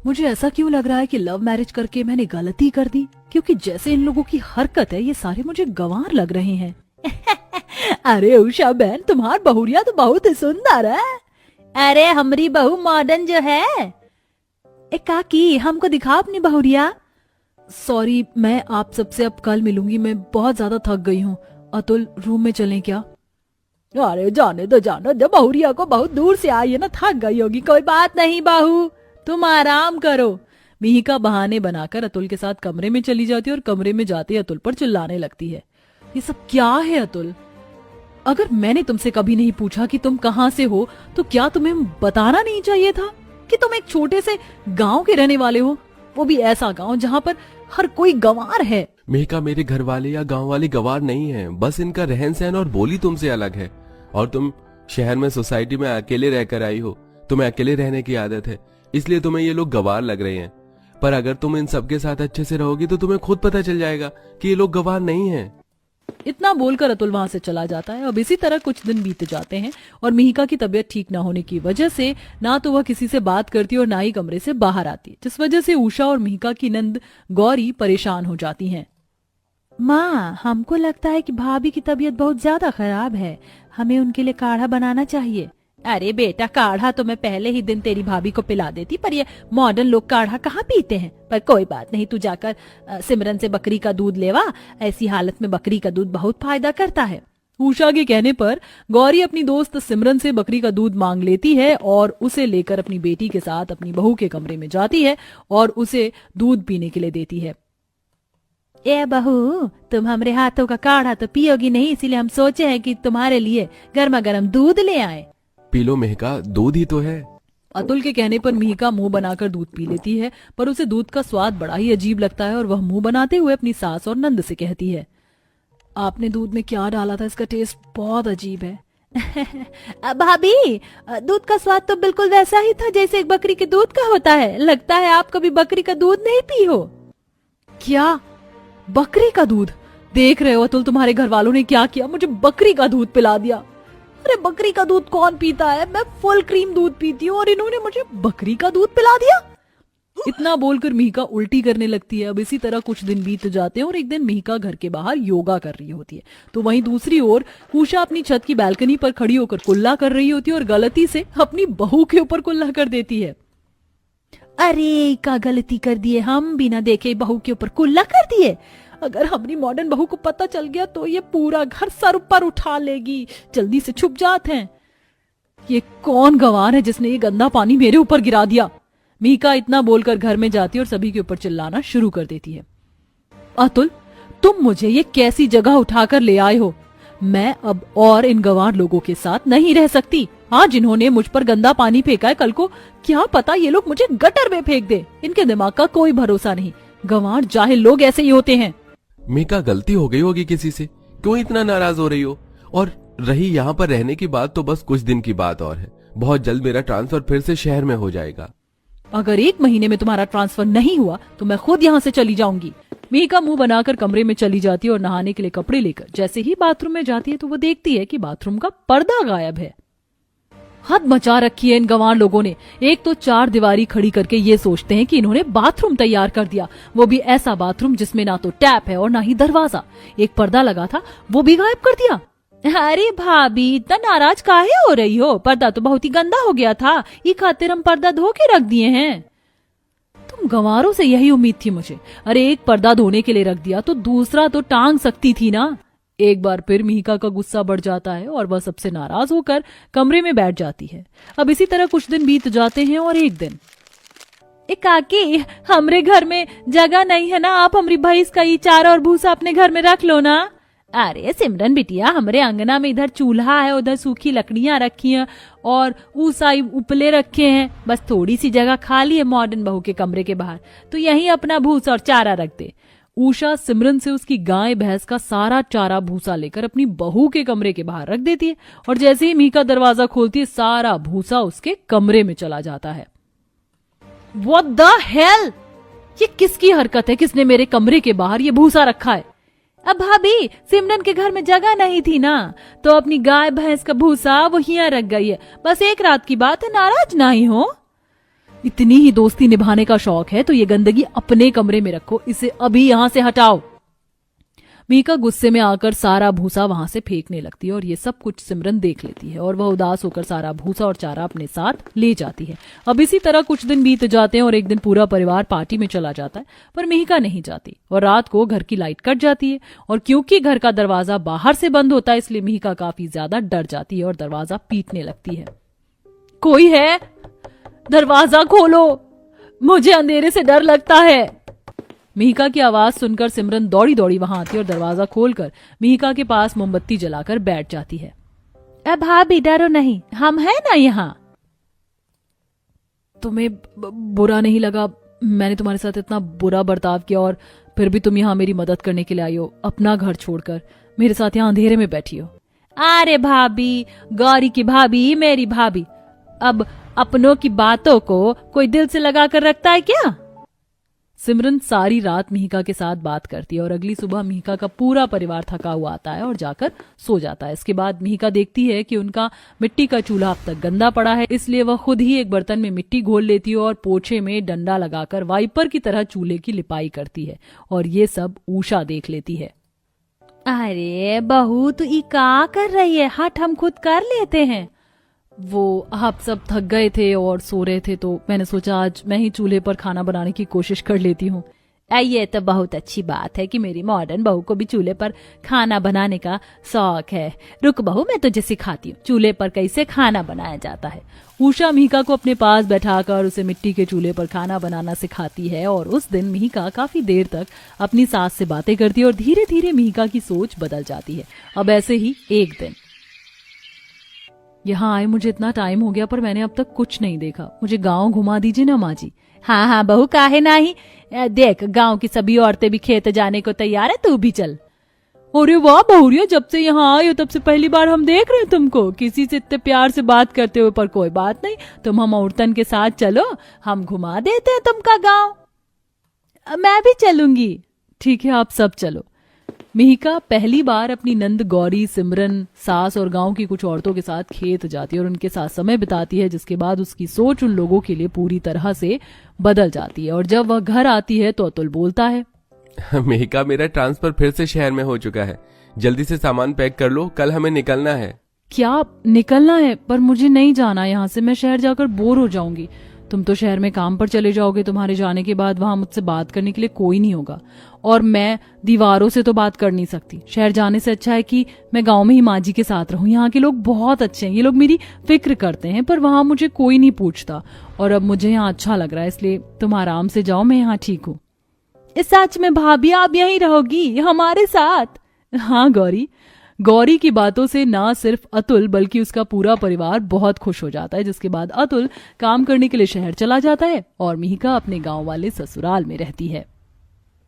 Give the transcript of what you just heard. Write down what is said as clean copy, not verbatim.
मुझे ऐसा क्यों लग रहा है कि लव मैरिज करके मैंने गलती कर दी, क्योंकि जैसे इन लोगों की हरकत है ये सारे मुझे गंवार लग रहे हैं। अरे उषा बहन, तुम्हार बहुरिया तो बहुत ही सुंदर है। अरे हमारी बहू मॉडर्न जो है। काकी, हमको दिखा अपनी बहुरिया। सॉरी, मैं आप सबसे अब कल मिलूंगी, मैं बहुत ज्यादा थक गई हूँ। अतुल, रूम में चलें क्या? अरे जाने दो, बहुरिया को बहुत दूर से आई है ना, थक गई होगी। कोई बात नहीं बहू, तुम आराम करो। मिहिका बहाने बनाकर अतुल के साथ कमरे में चली जाती है और कमरे में जाते अतुल पर चिल्लाने लगती है। ये सब क्या है अतुल? अगर मैंने तुमसे कभी नहीं पूछा कि तुम कहाँ से हो तो क्या तुम्हें बताना नहीं चाहिए था कि तुम एक छोटे से गांव के रहने वाले हो, वो भी ऐसा गांव जहाँ पर हर कोई गंवार है। मेहका, मेरे घर वाले या गांव वाले गंवार नहीं हैं, बस इनका रहन सहन और बोली तुमसे अलग है। और तुम शहर में सोसाइटी में अकेले रहकर आई हो, तुम्हें अकेले रहने की आदत है, इसलिए तुम्हें ये लोग गंवार लग रहे हैं। पर अगर तुम इन सबके साथ अच्छे से रहोगी तो तुम्हें खुद पता चल जाएगा कि ये लोग गंवार नहीं हैं। इतना बोलकर अतुल वहां से चला जाता है। अब इसी तरह कुछ दिन बीत जाते हैं और मिहिका की तबीयत ठीक न होने की वजह से ना तो वह किसी से बात करती और ना ही कमरे से बाहर आती, जिस वजह से उषा और मिहिका की नंद गौरी परेशान हो जाती हैं। माँ, हमको लगता है कि भाभी की तबीयत बहुत ज्यादा खराब है, हमें उनके लिए काढ़ा बनाना चाहिए। अरे बेटा, काढ़ा तो मैं पहले ही दिन तेरी भाभी को पिला देती, पर ये मॉडर्न लोग काढ़ा कहाँ पीते हैं। पर कोई बात नहीं, तू जाकर सिमरन से बकरी का दूध लेवा, ऐसी हालत में बकरी का दूध बहुत फायदा करता है। उषा के कहने पर गौरी अपनी दोस्त सिमरन से बकरी का दूध मांग लेती है और उसे लेकर अपनी बेटी के साथ अपनी बहू के कमरे में जाती है और उसे दूध पीने के लिए देती है। ए बहू, तुम हमारे हाथों का काढ़ा तो पियोगी नहीं, इसीलिए हम सोचे हैं कि तुम्हारे लिए गर्मा गर्म दूध ले आए। पी लो मेहका, दूध ही तो है। अतुल के कहने पर मिहिका मुंह बनाकर दूध पी लेती है, पर उसे दूध का स्वाद बड़ा ही अजीब लगता है और वह मुंह बनाते हुए अपनी सास और नंद से कहती है, आपने दूध में क्या डाला था, इसका टेस्ट बहुत अजीब है। भाभी, दूध का स्वाद तो बिल्कुल वैसा ही था जैसे एक बकरी के दूध का होता है। लगता है आप कभी बकरी का दूध नहीं पी हो। क्या? बकरी का दूध? देख रहे हो अतुल, तुम्हारे घर वालों ने क्या किया, मुझे बकरी का दूध पिला दिया। अरे बकरी का दूध कौन पीता है, मैं फुल क्रीम दूध पीती हूँ और इन्होंने मुझे बकरी का दूध पिला दिया। इतना बोलकर मिहिका उल्टी करने लगती है। अब इसी तरह कुछ दिन बीत जाते हैं और एक दिन मिहिका घर के बाहर योगा कर रही होती है, तो वहीं दूसरी ओर उषा अपनी छत की बालकनी पर खड़ी होकर कुल्ला कर रही होती है और गलती से अपनी बहू के ऊपर कुल्ला कर देती है। अरे का गलती कर दिए, हम बिना देखे बहू के ऊपर कुल्ला कर दिए। अगर हमारी मॉडर्न बहू को पता चल गया तो ये पूरा घर सर ऊपर उठा लेगी। जल्दी से छुप जाते हैं। ये कौन गंवार है जिसने ये गंदा पानी मेरे ऊपर गिरा दिया? मिहिका इतना बोलकर घर में जाती है और सभी के ऊपर चिल्लाना शुरू कर देती है। अतुल, तुम मुझे ये कैसी जगह उठाकर ले आए हो? मैं अब और इन गंवार लोगों के साथ नहीं रह सकती। हाँ, जिन्होंने मुझ पर गंदा पानी फेंका है, कल को क्या पता ये लोग मुझे गटर में फेंक दे। इनके दिमाग का कोई भरोसा नहीं। गंवार जाहिल लोग ऐसे ही होते हैं। मिहिका, गलती हो गई होगी किसी से, क्यों इतना नाराज हो रही हो? और रही यहाँ पर रहने की बात, तो बस कुछ दिन की बात और है। बहुत जल्द मेरा ट्रांसफर फिर से शहर में हो जाएगा। अगर 1 महीने में तुम्हारा ट्रांसफर नहीं हुआ तो मैं खुद यहाँ से चली जाऊंगी। मिहिका मुंह बनाकर कमरे में चली जाती है और नहाने के लिए कपड़े लेकर जैसे ही बाथरूम में जाती है तो वो देखती है कि बाथरूम का पर्दा गायब है। हद मचा रखी है इन गंवार लोगों ने। एक तो 4 दीवारी खड़ी करके ये सोचते हैं कि इन्होंने बाथरूम तैयार कर दिया, वो भी ऐसा बाथरूम जिसमें ना तो टैप है और ना ही दरवाजा। एक पर्दा लगा था वो भी गायब कर दिया। अरे भाभी, इतना नाराज काहे हो रही हो? पर्दा तो बहुत ही गंदा हो गया था, ये खातिर हम पर्दा धो के रख दिए हैं। तुम गंवारों से यही उम्मीद थी मुझे। अरे एक पर्दा धोने के लिए रख दिया तो दूसरा तो टांग सकती थी ना। एक बार फिर मिहिका का गुस्सा बढ़ जाता है और वह सबसे नाराज होकर कमरे में बैठ जाती है। अब इसी तरह कुछ दिन बीत जाते हैं और एक दिन, काकी, हमरे घर में जगह नहीं है ना, आप हमारी भैंस का ये चारा और भूसा अपने घर में रख लो ना। अरे सिमरन बिटिया, हमारे अंगना में इधर चूल्हा है, उधर सूखी लकड़ियां रखी हैं और ऊसाई उपले रखे हैं। बस थोड़ी सी जगह खाली है मॉडर्न बहू के कमरे के बाहर, तो यहीं अपना भूसा और चारा रख दे। उषा सिमरन से उसकी गाय भैंस का सारा चारा भूसा लेकर अपनी बहू के कमरे के बाहर रख देती है और जैसे ही मिहिका दरवाजा खोलती है सारा भूसा उसके कमरे में चला जाता है। What the hell? ये किसकी हरकत है? किसने मेरे कमरे के बाहर ये भूसा रखा है? अब भाभी, सिमरन के घर में जगह नहीं थी ना, तो अपनी गाय भैंस का भूसा वो यहाँ रख गई है। बस एक रात की बात है, नाराज नहीं हो। इतनी ही दोस्ती निभाने का शौक है तो ये गंदगी अपने कमरे में रखो, इसे अभी यहाँ से हटाओ। मीका गुस्से में आकर सारा भूसा वहां से फेंकने लगती है और ये सब कुछ सिमरन देख लेती है और वह उदास होकर सारा भूसा और चारा अपने साथ ले जाती है। अब इसी तरह कुछ दिन बीत जाते हैं और एक दिन पूरा परिवार पार्टी में चला जाता है, पर मिहिका नहीं जाती और रात को घर की लाइट कट जाती है और क्योंकि घर का दरवाजा बाहर से बंद होता है इसलिए मिहिका काफी ज्यादा डर जाती है और दरवाजा पीटने लगती है। कोई है? दरवाजा खोलो, मुझे अंधेरे से डर लगता है। मिहिका की आवाज सुनकर सिमरन दौड़ी दौड़ी वहां आती है और दरवाजा खोलकर मिहिका के पास मोमबत्ती जलाकर बैठ जाती है। अब भाभी डरो नहीं, हम है ना यहाँ। तुम्हें बुरा नहीं लगा? मैंने तुम्हारे साथ इतना बुरा बर्ताव किया और फिर भी तुम यहाँ मेरी मदद करने के लिए आई हो, अपना घर छोड़कर मेरे साथ यहाँ अंधेरे में बैठी हो। अरे भाभी, गौरी की भाभी, मेरी भाभी, अब अपनों की बातों को कोई दिल से लगा कर रखता है क्या? सिमरन सारी रात मिहिका के साथ बात करती है और अगली सुबह मिहिका का पूरा परिवार थका हुआ आता है और जाकर सो जाता है। इसके बाद मिहिका देखती है कि उनका मिट्टी का चूल्हा अब तक गंदा पड़ा है, इसलिए वह खुद ही एक बर्तन में मिट्टी घोल लेती है और पोछे में डंडा लगाकर वाइपर की तरह चूल्हे की लिपाई करती है और ये सब उषा देख लेती है। अरे बहू, तू ई का कर रही है? हट, हम खुद कर लेते हैं। वो आप सब थक गए थे और सो रहे थे तो मैंने सोचा आज मैं ही चूल्हे पर खाना बनाने की कोशिश कर लेती हूँ। ये तो बहुत अच्छी बात है कि मेरी मॉडर्न बहू को भी चूल्हे पर खाना बनाने का शौक है। रुक बहू, मैं तुझे सिखाती हूँ चूल्हे पर कैसे खाना बनाया जाता है। उषा मिहिका को अपने पास बैठाकर उसे मिट्टी के चूल्हे पर खाना बनाना सिखाती है और उस दिन मिहिका काफी देर तक अपनी सास से बातें करती है और धीरे धीरे मिहिका की सोच बदल जाती है। अब ऐसे ही एक दिन, यहाँ आए मुझे इतना टाइम हो गया पर मैंने अब तक कुछ नहीं देखा, मुझे गांव घुमा दीजिए ना माँ जी। हाँ हाँ बहू, काहे नहीं, देख गांव की सभी औरतें भी खेत जाने को तैयार है, तू भी चल। अरे वाह बहुरिया, जब से यहाँ आए हो तब से पहली बार हम देख रहे हैं तुमको किसी से इतने प्यार से बात करते हुए, पर कोई बात नहीं, तुम हम औरतन के साथ चलो, हम घुमा देते हैं तुमका गाँव। मैं भी चलूंगी। ठीक है, आप सब चलो। मिहिका पहली बार अपनी नंद गौरी, सिमरन, सास और गांव की कुछ औरतों के साथ खेत जाती है और उनके साथ समय बिताती है, जिसके बाद उसकी सोच उन लोगों के लिए पूरी तरह से बदल जाती है और जब वह घर आती है तो अतुल बोलता है, मिहिका, मेरा ट्रांसफर फिर से शहर में हो चुका है, जल्दी से सामान पैक कर लो, कल हमें निकलना है। क्या निकलना है? पर मुझे नहीं जाना यहाँ से, मैं शहर जाकर बोर हो जाऊंगी। तुम तो शहर में काम पर चले जाओगे, तुम्हारे जाने के बाद वहां मुझसे बात करने के लिए कोई नहीं होगा और मैं दीवारों से तो बात कर नहीं सकती। शहर जाने से अच्छा है कि मैं गांव में ही माँ जी के साथ रहूं। यहाँ के लोग बहुत अच्छे हैं, ये लोग मेरी फिक्र करते हैं, पर वहां मुझे कोई नहीं पूछता और अब मुझे यहाँ अच्छा लग रहा है, इसलिए तुम आराम से जाओ, मैं यहाँ ठीक हूँ। सच में भाभी, आप यहीं रहोगी हमारे साथ? हाँ गौरी। गौरी की बातों से ना सिर्फ अतुल बल्कि उसका पूरा परिवार बहुत खुश हो जाता है, जिसके बाद अतुल काम करने के लिए शहर चला जाता है और मिहिका अपने गांव वाले ससुराल में रहती है।